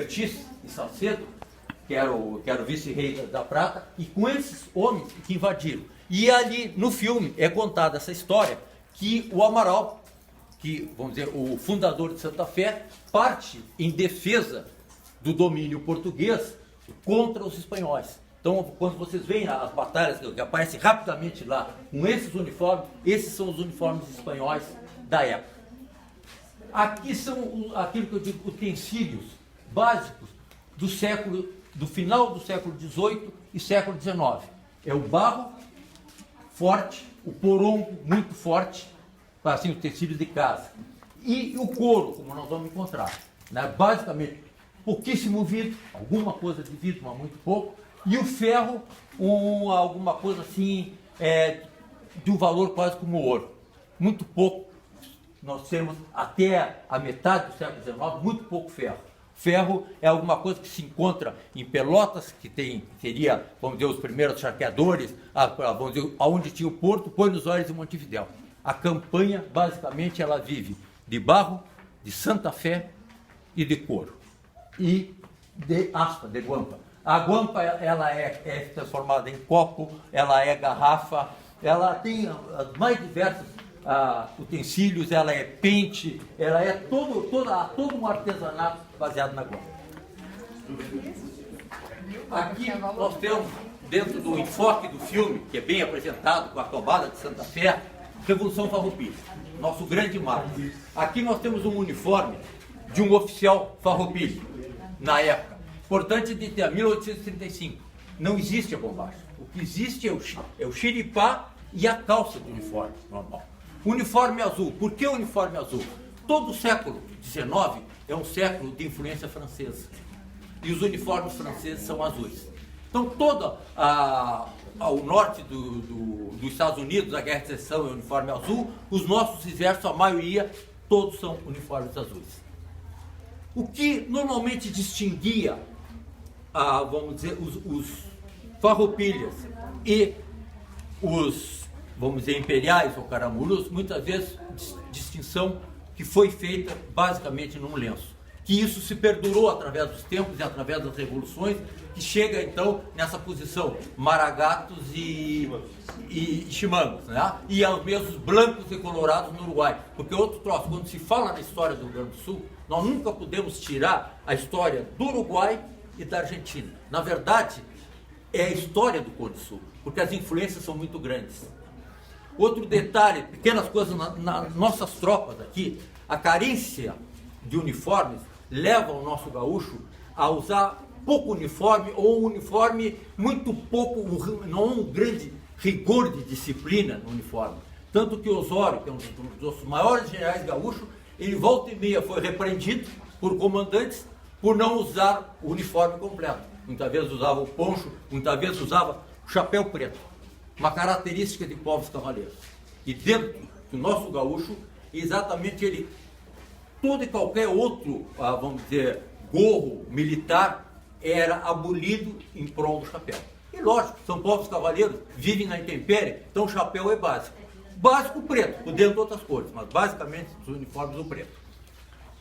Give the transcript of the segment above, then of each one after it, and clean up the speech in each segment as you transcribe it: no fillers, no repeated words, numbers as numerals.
Ortiz e Salcedo, que era o vice-rei da Prata, e com esses homens que invadiram. E ali no filme é contada essa história que o Amaral, que, vamos dizer, o fundador de Santa Fé, parte em defesa do domínio português contra os espanhóis. Então, quando vocês veem as batalhas que aparecem rapidamente lá, com esses uniformes, esses são os uniformes espanhóis da época. Aqui são aquilo que eu digo, utensílios básicos do final do século XVIII e século XIX. É o barro forte, o porongo muito forte, assim, utensílios de casa. E o couro, como nós vamos encontrar. Né? Basicamente, pouquíssimo vidro, alguma coisa de vidro, mas muito pouco. E o ferro, alguma coisa assim, de um valor quase como ouro. Muito pouco. Nós temos até a metade do século XIX, muito pouco ferro. Ferro é alguma coisa que se encontra em Pelotas, que seria, vamos dizer, os primeiros charqueadores, vamos dizer, onde tinha o porto, Buenos Aires e Montevidéu. A campanha, basicamente, ela vive de barro, de Santa Fé e de couro. E de aspa, de guampa. A guampa, ela é transformada em copo, ela é garrafa, ela tem as mais diversas utensílios, ela é pente, ela é todo um artesanato baseado na guampa. Aqui nós temos, dentro do enfoque do filme, que é bem apresentado com a tomada de Santa Fé, Revolução Farroupilha, nosso grande marco. Aqui nós temos um uniforme de um oficial farroupilha, na época. Importante de ter, 1835. Não existe a bombacha. O que existe é o xiripá e a calça do uniforme normal. Uniforme azul. Por que o uniforme azul? Todo o século XIX é um século de influência francesa. E os uniformes franceses são azuis. Então, todo o norte dos Estados Unidos, a Guerra de Secessão é uniforme azul. Os nossos exércitos, a maioria, todos são uniformes azuis. O que normalmente distinguia, vamos dizer, os farroupilhas e os, vamos dizer, imperiais ou caramurus, muitas vezes distinção que foi feita basicamente num lenço. Que isso se perdurou através dos tempos e através das revoluções, que chega então nessa posição maragatos e chimangos, né? E aos mesmos brancos e colorados no Uruguai. Porque outro troço, quando se fala na história do Rio Grande do Sul, nós nunca podemos tirar a história do Uruguai e da Argentina. Na verdade, é a história do Cone Sul, porque as influências são muito grandes. Outro detalhe, pequenas coisas nas nossas tropas aqui, a carência de uniformes leva o nosso gaúcho a usar pouco uniforme ou um uniforme muito pouco, não um grande rigor de disciplina no uniforme. Tanto que Osório, que é um dos maiores generais gaúchos, ele volta e meia foi repreendido por comandantes por não usar o uniforme completo. Muitas vezes usava o poncho, muitas vezes usava o chapéu preto. Uma característica de povos cavaleiros. E dentro do nosso gaúcho, exatamente ele, todo e qualquer outro, vamos dizer, gorro militar, era abolido em prol do chapéu. E lógico, são povos cavaleiros, vivem na intempérie, então o chapéu é básico. Básico preto, por dentro de outras cores, mas basicamente os uniformes do preto.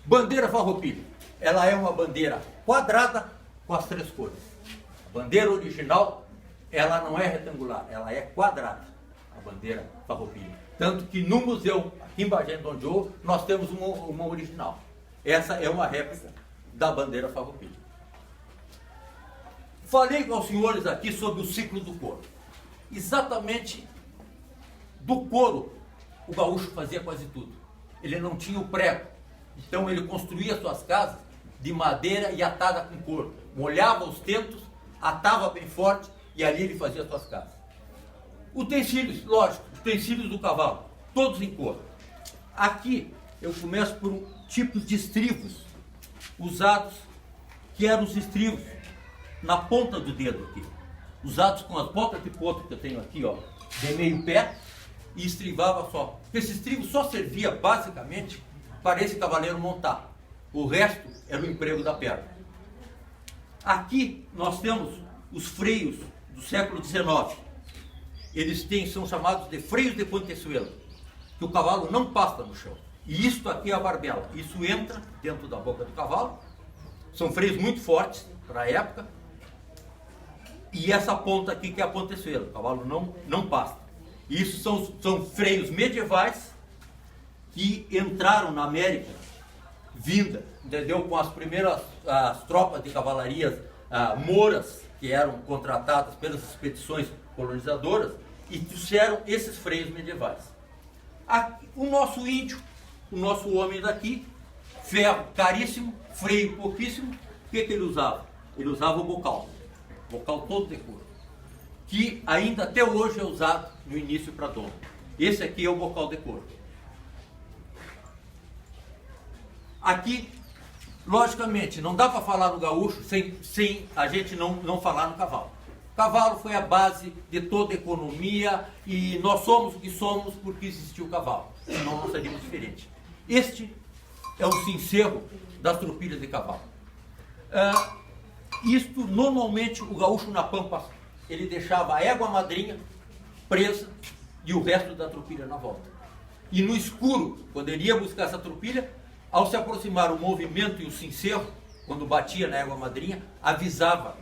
Bandeira farroupilha, ela é uma bandeira quadrada com as três cores. A bandeira original, ela não é retangular, ela é quadrada, a bandeira farroupilha. Tanto que no museu, aqui em Bagé, onde eu, nós temos uma original. Essa é uma réplica da bandeira farroupilha. Falei com os senhores aqui sobre o ciclo do couro. Exatamente do couro, o gaúcho fazia quase tudo. Ele não tinha o prego. Então ele construía suas casas de madeira e atada com couro. Molhava os tentos, atava bem forte e ali ele fazia suas casas. Utensílios, lógico, utensílios do cavalo, todos em couro. Aqui eu começo por tipos de estribos usados, que eram os estribos na ponta do dedo aqui, usados com as botas de potro que eu tenho aqui, ó, de meio pé, e estribava só. Esse estribo só servia basicamente para esse cavaleiro montar. O resto era o emprego da perna. Aqui nós temos os freios do século XIX. Eles são chamados de freios de Pontezuela, que o cavalo não passa no chão. E isto aqui é a barbela. Isso entra dentro da boca do cavalo, São freios muito fortes para a época. E essa ponta aqui que é a ponteçoeira, o cavalo não passa. Isso são freios medievais que entraram na América, vinda, entendeu? Com as primeiras tropas de cavalarias mouras, que eram contratadas pelas expedições colonizadoras, e trouxeram esses freios medievais. O nosso índio, o nosso homem daqui, ferro caríssimo, freio pouquíssimo, o que ele usava? Ele usava o bocal todo de couro, que ainda até hoje é usado no início para doma. Esse aqui é o bocal de couro. Aqui, logicamente, não dá para falar no gaúcho sem a gente não falar no cavalo. O cavalo foi a base de toda a economia e nós somos o que somos porque existiu o cavalo, senão não seríamos diferentes. Este é o cincerro das tropilhas de cavalo. Isto, normalmente, o gaúcho na pampa, ele deixava a égua madrinha presa e o resto da tropilha na volta. E no escuro, quando ele ia buscar essa tropilha, ao se aproximar o movimento e o cincerro, quando batia na égua madrinha, avisava,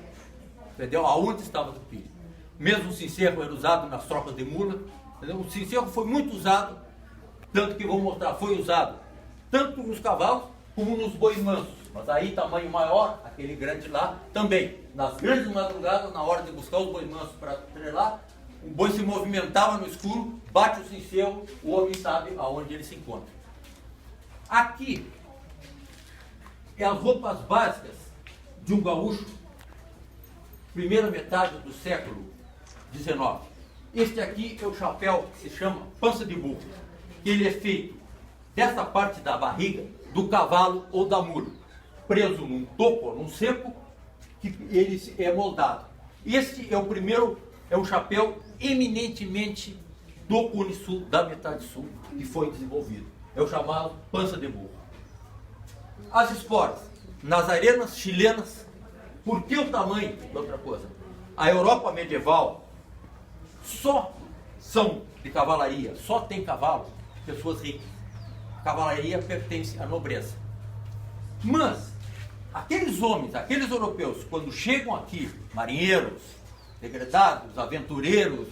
entendeu? Aonde estava a tropilha. Mesmo o cincerro era usado nas tropas de mula, entendeu? O cincerro foi muito usado, tanto que vou mostrar, foi usado tanto nos cavalos como nos bois mansos. Mas aí tamanho maior, aquele grande lá, também. Nas grandes madrugadas, na hora de buscar os bois mansos para treinar, o boi se movimentava no escuro, bate o cincerro, o homem sabe aonde ele se encontra. Aqui é as roupas básicas de um gaúcho, primeira metade do século XIX. Este aqui é o chapéu que se chama pança de burro. Ele é feito dessa parte da barriga do cavalo ou da mula, preso num toco, num cepo, que ele é moldado. Este é o primeiro, é um chapéu eminentemente do Cone Sul, da metade sul, que foi desenvolvido. É o chamado pança de burro. As esporas, nas arenas chilenas, por que o tamanho? Outra coisa. A Europa medieval só são de cavalaria, só tem cavalo pessoas ricas. A cavalaria pertence à nobreza. Mas aqueles homens, aqueles europeus, quando chegam aqui, marinheiros, degredados, aventureiros,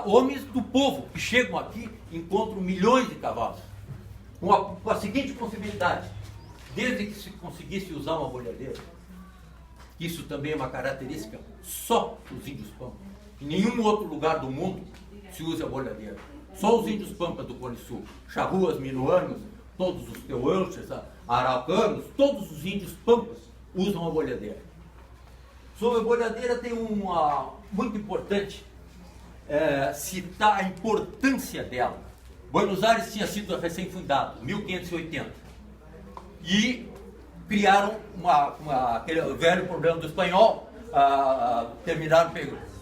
homens do povo que chegam aqui, encontram milhões de cavalos. Com a seguinte possibilidade: desde que se conseguisse usar uma boiadeira, isso também é uma característica só dos índios pampas. Em nenhum outro lugar do mundo se usa a boiadeira. Só os índios pampas do Cone Sul, charruas, minuanos, todos os teuanches, araucanos, todos os índios pampas usam a boiadeira. Sobre a boiadeira tem muito importante citar a importância dela. Buenos Aires tinha sido recém-fundado, 1580, e criaram aquele velho problema do espanhol, terminaram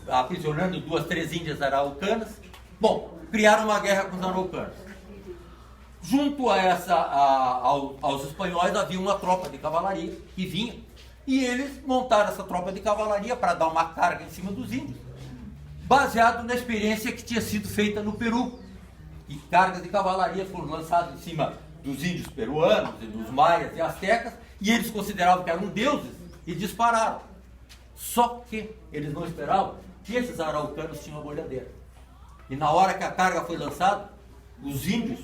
aprisionando 2, 3 índias araucanas. Bom, criaram uma guerra com os araucanos. Junto aos espanhóis havia uma tropa de cavalaria que vinha, e eles montaram essa tropa de cavalaria para dar uma carga em cima dos índios, baseado na experiência que tinha sido feita no Peru. E cargas de cavalaria foram lançadas em cima dos índios peruanos e dos maias e astecas, e eles consideravam que eram deuses e dispararam. Só que eles não esperavam que esses araucanos tinham a boiadeira. E na hora que a carga foi lançada, os índios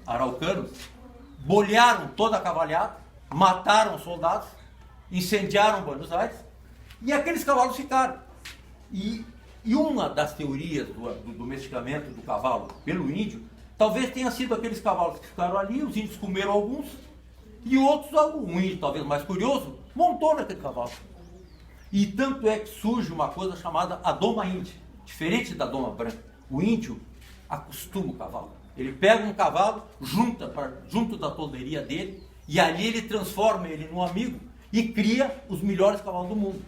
araucanos bolharam toda a cavalhada, mataram os soldados, incendiaram Buenos Aires, e aqueles cavalos ficaram. E uma das teorias do domesticamento do cavalo pelo índio, talvez tenha sido aqueles cavalos que ficaram ali, os índios comeram alguns, e outros, um índio talvez mais curioso, montou naquele cavalo. E tanto é que surge uma coisa chamada a doma índia, diferente da doma branca. O índio acostuma o cavalo. Ele pega um cavalo, junto da tolderia dele, e ali ele transforma ele num amigo e cria os melhores cavalos do mundo.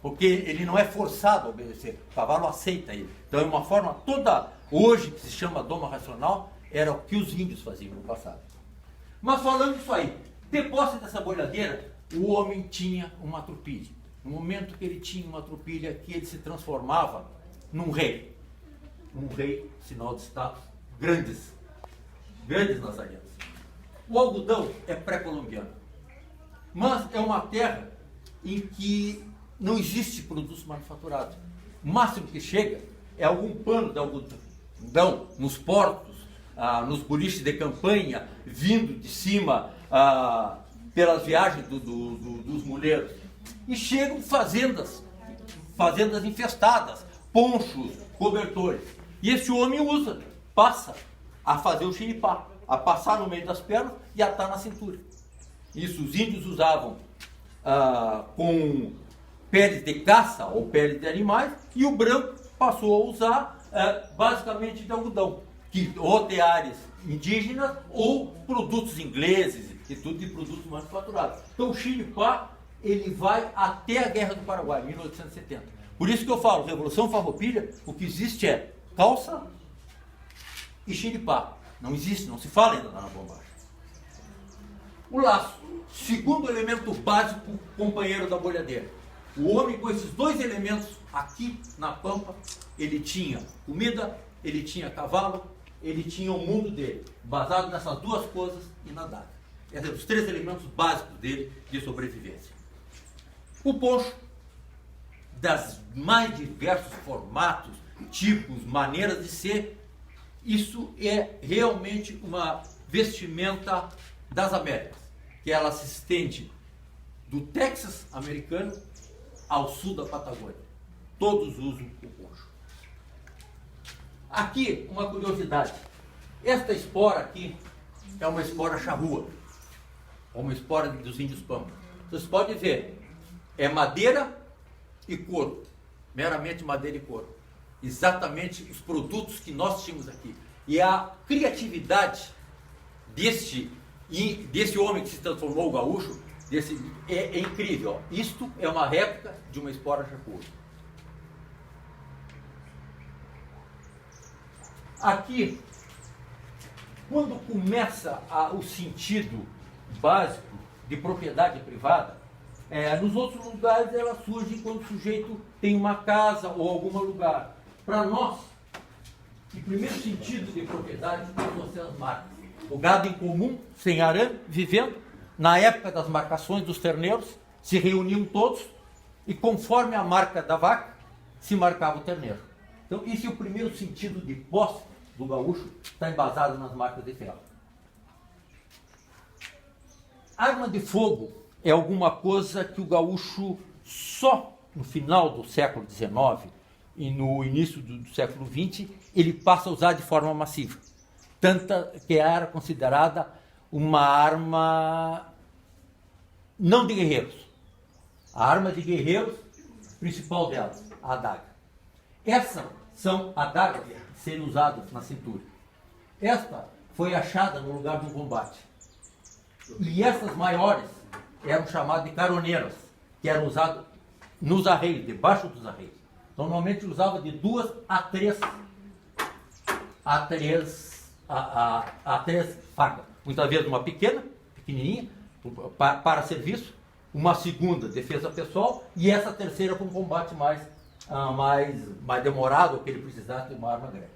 Porque ele não é forçado a obedecer, o cavalo aceita ele. Então é uma forma toda, hoje, que se chama doma racional, era o que os índios faziam no passado. Mas falando isso aí, de posse dessa boiadeira, o homem tinha uma tropilha. No momento que ele tinha uma tropilha, que ele se transformava num rei. Um rei, sinal de status, grandes nazarenos. O algodão é pré-colombiano. Mas é uma terra em que não existe produtos manufaturados. O máximo que chega é algum pano de algodão nos portos, nos boliches de campanha, vindo de cima pelas viagens dos mulheres. E chegam fazendas infestadas, ponchos, cobertores. E esse homem passa a fazer o xiripá, a passar no meio das pernas e atar na cintura. Isso os índios usavam com peles de caça ou peles de animais, e o branco passou a usar basicamente de algodão, ou de áreas indígenas ou produtos ingleses e tudo de produtos manufaturados. Então o xiripá ele vai até a Guerra do Paraguai, 1870. Por isso que eu falo, Revolução Farroupilha, o que existe é calça e xiripá. Não existe, não se fala ainda na bombagem. O laço, segundo elemento básico, companheiro da bolhadeira. O homem com esses dois elementos aqui na pampa, ele tinha comida, ele tinha cavalo, ele tinha o mundo dele, baseado nessas duas coisas e na daga. Esses são os três elementos básicos dele de sobrevivência. O poncho, das mais diversos formatos, tipos, maneiras de ser, isso é realmente uma vestimenta das Américas, que ela se estende do Texas americano ao sul da Patagônia. Todos usam o poncho. Aqui, uma curiosidade. Esta espora aqui é uma espora charrua, ou uma espora dos índios pampas. Vocês podem ver, é madeira e couro, meramente madeira e couro. Exatamente os produtos que nós tínhamos aqui. E a criatividade desse homem que se transformou o gaúcho, é incrível. Isto é uma réplica de uma espora charrua. Aqui, quando começa o sentido básico de propriedade privada, nos outros lugares ela surge quando o sujeito tem uma casa ou algum lugar. Para nós, o primeiro sentido de propriedade são as marcas. O gado em comum, sem arame, vivendo, na época das marcações dos terneiros, se reuniam todos e conforme a marca da vaca, se marcava o terneiro. Então, esse é o primeiro sentido de posse do gaúcho, está embasado nas marcas de ferro. Arma de fogo é alguma coisa que o gaúcho só no final do século XIX e no início do século XX ele passa a usar de forma massiva. Tanta que era considerada uma arma não de guerreiros. A arma de guerreiros, principal delas, a adaga. Essas são adagas serem usadas na cintura. Esta foi achada no lugar de um combate. E essas maiores eram chamadas de caroneiras, que eram usadas nos arreios, debaixo dos arreios. Então, normalmente usava de 2 a 3 facas. Muitas vezes uma pequenininha, para serviço, uma segunda, defesa pessoal, e essa terceira para um combate mais demorado, ou que ele precisasse de uma arma grande.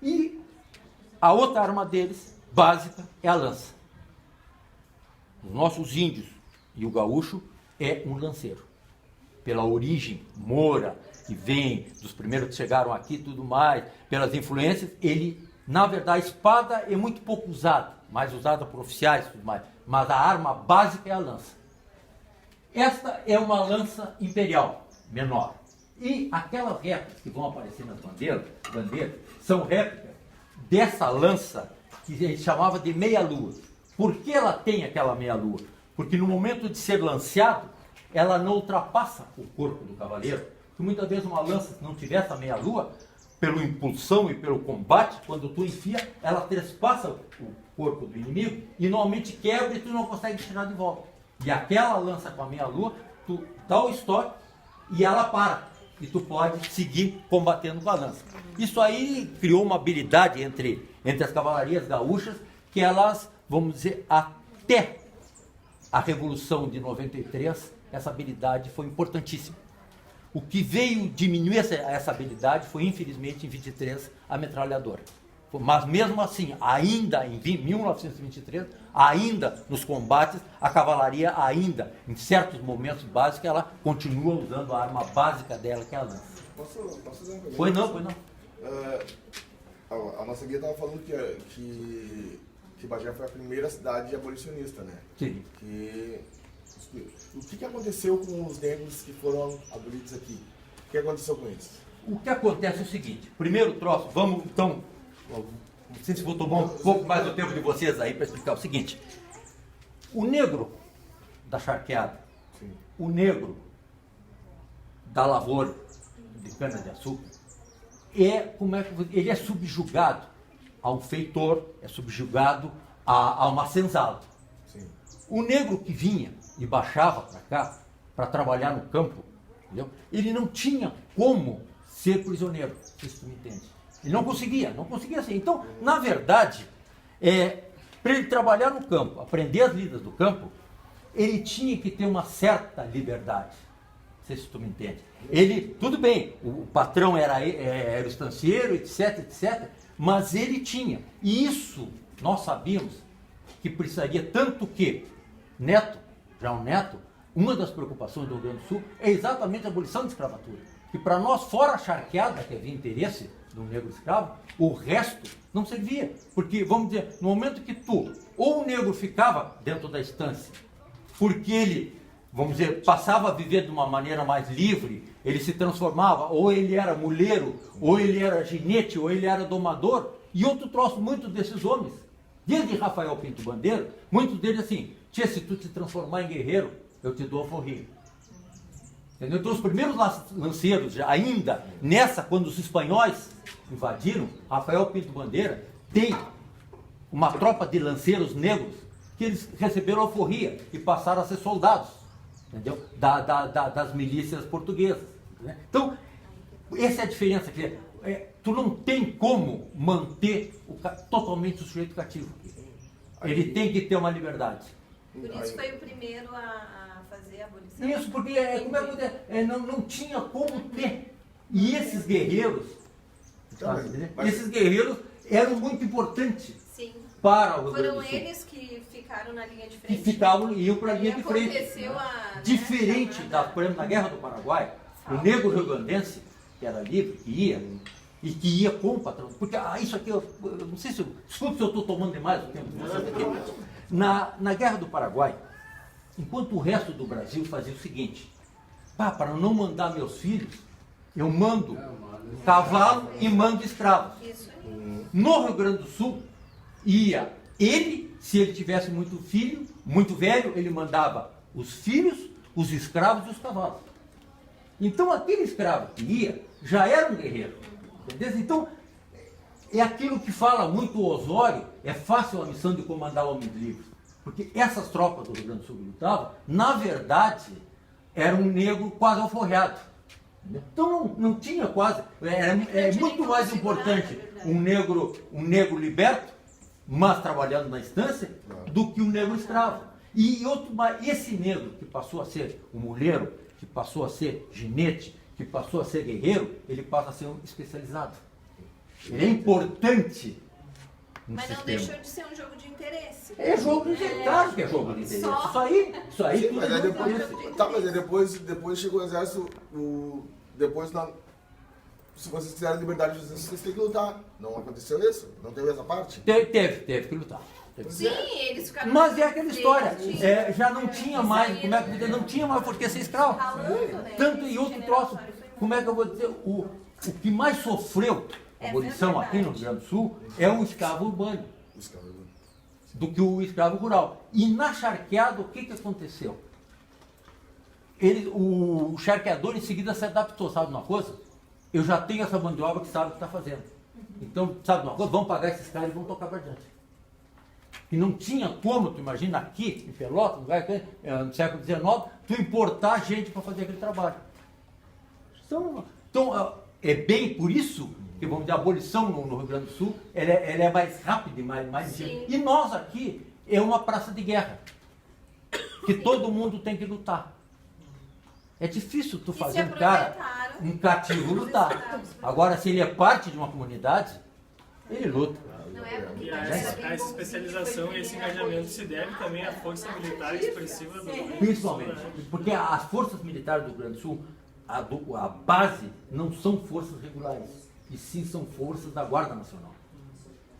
E a outra arma deles, básica, é a lança. Os nossos índios e o gaúcho é um lanceiro. Pela origem moura, que vem dos primeiros que chegaram aqui e tudo mais, pelas influências, na verdade, a espada é muito pouco usada, mais usada por oficiais e tudo mais, mas a arma básica é a lança. Esta é uma lança imperial, menor. E aquelas réplicas que vão aparecer nas bandeiras são réplicas dessa lança que a gente chamava de meia-lua. Por que ela tem aquela meia-lua? Porque no momento de ser lanceado, ela não ultrapassa o corpo do cavaleiro. Porque muitas vezes uma lança, se não tiver essa meia-lua, pela impulsão e pelo combate, quando tu enfia, ela trespassa o corpo do inimigo e normalmente quebra e tu não consegue tirar de volta. E aquela lança com a meia-lua, tu dá o estoque e ela para. E tu pode seguir combatendo com a lança. Isso aí criou uma habilidade entre as cavalarias gaúchas que elas, vamos dizer, até a Revolução de 93, essa habilidade foi importantíssima. O que veio diminuir essa habilidade foi, infelizmente, em 23, a metralhadora. Mas mesmo assim, ainda em 1923, ainda nos combates, a cavalaria ainda, em certos momentos básicos, ela continua usando a arma básica dela, que é a lança. Posso fazer uma pergunta? Pois não. A nossa guia estava falando que Bagé foi a primeira cidade abolicionista, né? Sim. O que aconteceu com os negros que foram abolidos aqui? O que aconteceu com eles? O que acontece é o seguinte, primeiro troço, vamos então, não sei se vou tomar um pouco mais do tempo de vocês aí para explicar o seguinte. O negro da charqueada, Sim. o negro da lavoura de cana-de-açúcar, ele é subjugado a um feitor, é subjugado a uma senzala. Sim. O negro que vinha e baixava para cá, para trabalhar no campo, entendeu? Ele não tinha como ser prisioneiro, se tu me entende. Ele não conseguia ser. Então, na verdade, para ele trabalhar no campo, aprender as lidas do campo, ele tinha que ter uma certa liberdade. Não sei se tu me entende. Ele, tudo bem, o patrão era o estancieiro, etc, mas ele tinha. E isso nós sabíamos que precisaria, tanto que Neto, uma das preocupações do Rio Grande do Sul é exatamente a abolição da escravatura. Que para nós, fora a charqueada, que havia interesse do negro escravo, o resto não servia. Porque, vamos dizer, no momento que ou o negro ficava dentro da estância, porque ele, vamos dizer, passava a viver de uma maneira mais livre, ele se transformava, ou ele era muleiro, ou ele era ginete, ou ele era domador, e outro troço, muitos desses homens, desde Rafael Pinto Bandeira, muitos deles assim, tia, se tu te transformar em guerreiro, eu te dou a forrinha. Entendeu? Então os primeiros lanceiros, ainda nessa, quando os espanhóis invadiram, Rafael Pinto Bandeira tem uma tropa de lanceiros negros que eles receberam alforria e passaram a ser soldados, entendeu? Das milícias portuguesas. Né? Então, essa é a diferença. Tu não tem como manter totalmente o sujeito cativo. Ele tem que ter uma liberdade. Por isso foi o primeiro a fazer a abolição? Isso, porque não tinha como ter. E esses guerreiros, esses guerreiros eram muito importantes. Sim. Para o Rio Grande Foram do Sul. eles que ficaram na linha de frente. Que iam para a linha de frente. Diferente por exemplo, na Guerra do Paraguai, o negro rio-grandense, que era livre, que ia com o patrão. Porque isso aqui, eu não sei se desculpe se eu estou tomando demais o tempo de vocês aqui. Na Guerra do Paraguai, enquanto o resto do Brasil fazia o seguinte, para não mandar meus filhos, eu mando cavalo e mando escravos. Isso aí. No Rio Grande do Sul, ia ele, se ele tivesse muito velho, ele mandava os filhos, os escravos e os cavalos. Então aquele escravo que ia, já era um guerreiro. Entendeu? Então, é aquilo que fala muito o Osório, é fácil a missão de comandar homens livres. Porque essas tropas do Rio Grande do Sul que lutavam, na verdade, era um negro quase alforreado. Então não tinha quase, é muito mais importante um negro liberto, mas trabalhando na estância, do que um negro escravo. E esse negro que passou a ser um mulheiro, que passou a ser ginete, que passou a ser guerreiro, ele passa a ser um especializado. Ele é importante no Mas sistema. não deixou de ser um jogo de interesse. É jogo de interesse, claro que é jogo de interesse. Isso aí Sim, tudo mas é aí jogo de interesse. depois chegou o exército, se vocês quiserem liberdade de exército, vocês têm que lutar. Não aconteceu isso? Não teve essa parte? Teve que lutar. Sim, eles ficaram... Mas é aquela história, já não tinha mais, não tinha mais por que ser escravo. Tanto e outro troço, como é que eu vou dizer, o que mais sofreu a abolição aqui no Rio Grande do Sul é o escravo urbano, do que o escravo rural. E na charqueada, o que aconteceu? O charqueador em seguida se adaptou, sabe uma coisa? Eu já tenho essa mão de obra que sabe o que está fazendo. Então, sabe uma coisa? Vamos pagar esses caras e vamos tocar para adiante. E não tinha como, tu imagina aqui, em Pelotas, no século XIX, tu importar gente para fazer aquele trabalho. Então, é bem por isso que, vamos dizer, a abolição no Rio Grande do Sul, ela é mais rápida e mais ligeira. E nós aqui, é uma praça de guerra, que todo mundo tem que lutar. É difícil tu fazer um cativo lutar. Agora, se ele é parte de uma comunidade, Ele luta. Não é porque E tá essa bem essa bom, especialização foi e esse primeira engajamento coisa. se deve também à força militar expressiva do Principalmente. né? Porque as forças militares do Rio Grande do Sul, a base não são forças regulares, e sim são forças da Guarda Nacional.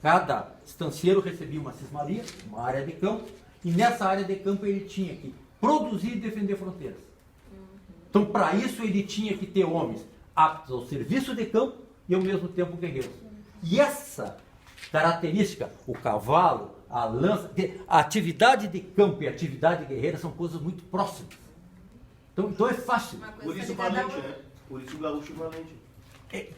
Cada estancieiro recebia uma cismaria, uma área de campo, e nessa área de campo ele tinha que produzir e defender fronteiras. Então, para isso, ele tinha que ter homens aptos ao serviço de campo e, ao mesmo tempo, guerreiros. E essa característica, o cavalo, a lança, a atividade de campo e a atividade guerreira são coisas muito próximas. Então é fácil. Uma coisa Por isso o ligada à valente, outra. né? Por isso o gaúcho valente.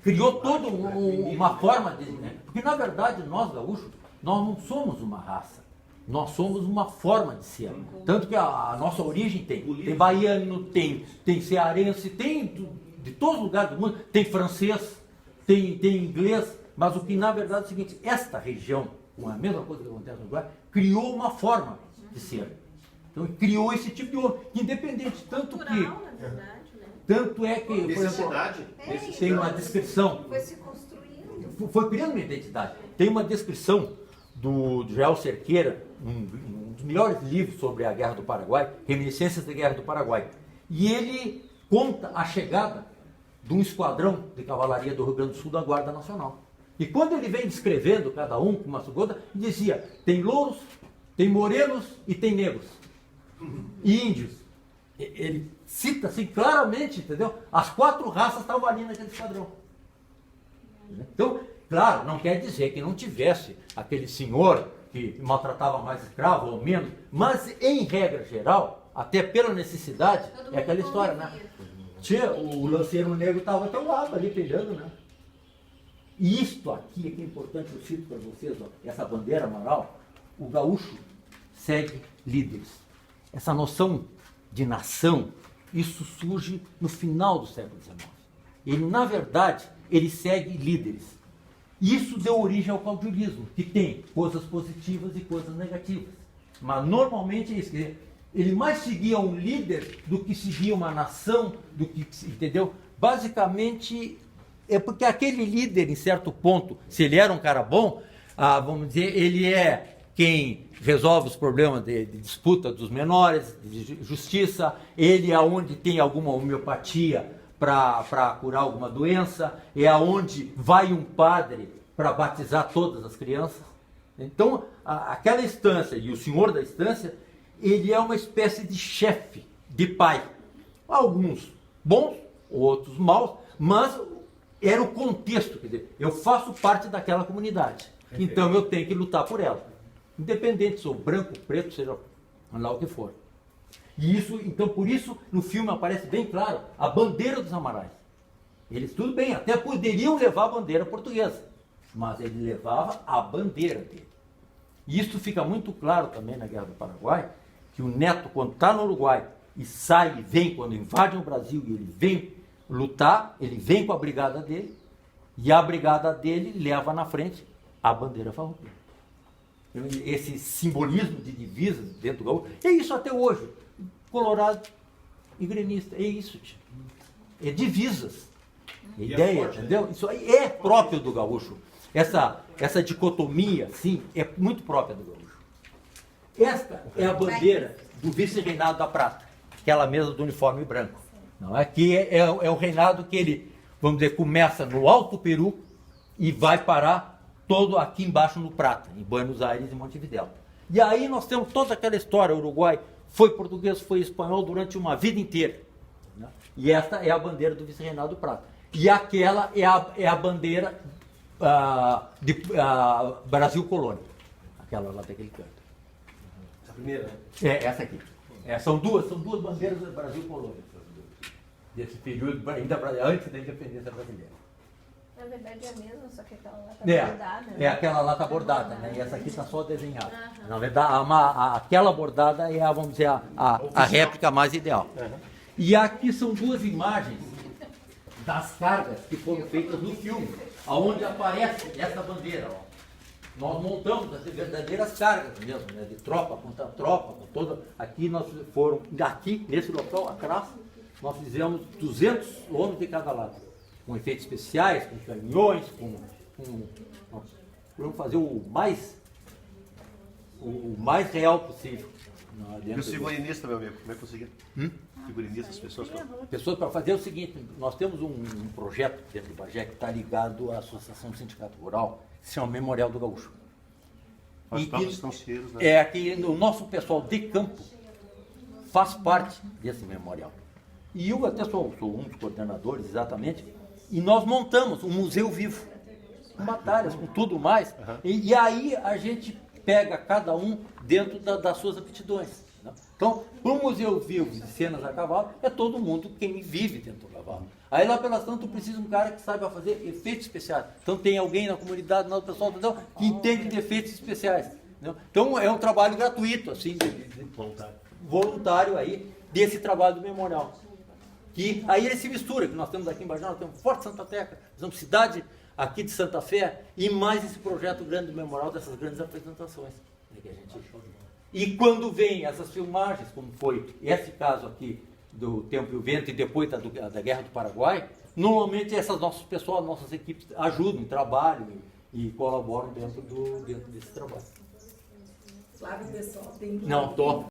Criou toda uma forma de... Né? Porque, na verdade, nós, gaúchos, nós não somos uma raça. Nós somos uma forma de ser. Tanto que a nossa origem tem baiano, tem cearense, tem de todos os lugares do mundo, tem francês, tem inglês, mas o que na verdade é o seguinte, esta região, com a mesma coisa que acontece no Uruguai, criou uma forma de ser. Então criou esse tipo de homem, independente, tanto Cultural, que... na verdade, né? Tanto é que, por exemplo, Necessidade. tem uma descrição, Foi se construindo. foi criando uma identidade. Tem uma descrição do Joel Cerqueira, um dos melhores livros sobre a Guerra do Paraguai, Reminiscências da Guerra do Paraguai. E ele conta a chegada de um esquadrão de cavalaria do Rio Grande do Sul da Guarda Nacional. E quando ele vem descrevendo cada um com uma sugoda, dizia, tem louros, tem morenos e tem negros. E índios. Ele cita assim claramente, entendeu? As 4 raças estavam ali naquele esquadrão. Então, claro, não quer dizer que não tivesse aquele senhor que maltratava mais escravo ou menos, mas em regra geral, até pela necessidade, Todo é aquela mundo história, né? convivia. Tia, o lanceiro negro estava ao teu lado ali pegando, né? E isto aqui é que é importante, eu cito para vocês, ó, essa bandeira amaral, o gaúcho segue líderes. Essa noção de nação, isso surge no final do século XIX. Ele, na verdade, ele segue líderes. Isso deu origem ao caudilismo, que tem coisas positivas e coisas negativas. Mas normalmente é isso. Ele mais seguia um líder do que seguia uma nação, do que, entendeu? Basicamente, é porque aquele líder, em certo ponto, se ele era um cara bom, vamos dizer, ele é quem resolve os problemas de disputa dos menores, de justiça, ele é onde tem alguma homeopatia para curar alguma doença, é aonde vai um padre para batizar todas as crianças. Então, aquela instância, e o senhor da instância, ele é uma espécie de chefe, de pai. Alguns bons, outros maus, mas era o contexto, quer dizer, eu faço parte daquela comunidade, então eu tenho que lutar por ela. Independente, sou branco, preto, seja lá o que for. E isso, então por isso, no filme aparece bem claro, a bandeira dos Amarais. Eles, tudo bem, até poderiam levar a bandeira portuguesa, mas ele levava a bandeira dele. E isso fica muito claro também na Guerra do Paraguai, que o Neto, quando está no Uruguai, e sai e vem, quando invade o Brasil, e ele vem lutar, ele vem com a brigada dele, e a brigada dele leva na frente a bandeira farroupilha. Esse simbolismo de divisas dentro do gaúcho, é isso até hoje. Colorado e gremista, é isso, tio. É divisas. É ideia, forte, entendeu? Isso aí é próprio do gaúcho. Essa dicotomia, sim, é muito própria do gaúcho. Esta é a bandeira do vice-reinado da Prata, aquela mesa do uniforme branco. Não é que é o reinado que ele, vamos dizer, começa no Alto Peru e vai parar todo aqui embaixo no Prata, em Buenos Aires e Montevidéu. E aí nós temos toda aquela história, o Uruguai foi português, foi espanhol durante uma vida inteira. Né? E esta é a bandeira do vice-reinado do Prata. E aquela é a bandeira de Brasil Colônia. Aquela lá daquele canto. Essa primeira, né? É, essa aqui. São duas bandeiras do Brasil Colônia. Desse período, ainda antes da independência brasileira. Na verdade é a mesma, só que aquela lá tá bordada. É, aquela lá está bordada, né? E essa aqui está só desenhada. Na verdade, aquela bordada é, vamos dizer, a réplica mais ideal. E aqui são 2 imagens das cargas que foram feitas no filme, aonde aparece essa bandeira. Ó. Nós montamos as verdadeiras cargas mesmo, né? De tropa contra tropa, com toda. Aqui nós foram, aqui nesse local atrás, nós fizemos 200 homens de cada lado. Com efeitos especiais, com canhões, com procuramos fazer o mais real possível. E o figurinista, meu amigo, como é que conseguiu? Figurinista, as pessoas estão... Pessoas, para fazer o seguinte, nós temos um projeto dentro do Bagé que está ligado à Associação do Sindicato Rural, que se chama Memorial do Gaúcho. Os E próprios que estancieiros, né? é que o nosso pessoal de campo faz parte desse memorial. E eu até sou um dos coordenadores, exatamente, e nós montamos um museu vivo, com batalhas, com tudo mais, e aí a gente pega cada um dentro das suas aptidões. Né? Então, para o museu vivo de cenas a cavalo, é todo mundo quem vive dentro do cavalo. Aí lá pelas tantas, tu precisa de um cara que saiba fazer efeitos especiais. Então tem alguém na comunidade, no pessoal entendeu? Que entende de efeitos especiais. Entendeu? Então é um trabalho gratuito, assim, voluntário aí, desse trabalho do memorial. Que aí ele se mistura, que nós temos aqui em Bagé, nós temos Forte Santa Tecla, nós temos cidade aqui de Santa Fé, e mais esse projeto grande do memorial, dessas grandes apresentações. Né, que a gente... E quando vem essas filmagens, como foi esse caso aqui do Tempo e o Vento, e depois da Guerra do Paraguai, normalmente nossas equipes ajudam, trabalham e colaboram dentro desse trabalho. Flávio, pessoal, tem que... Não, tô.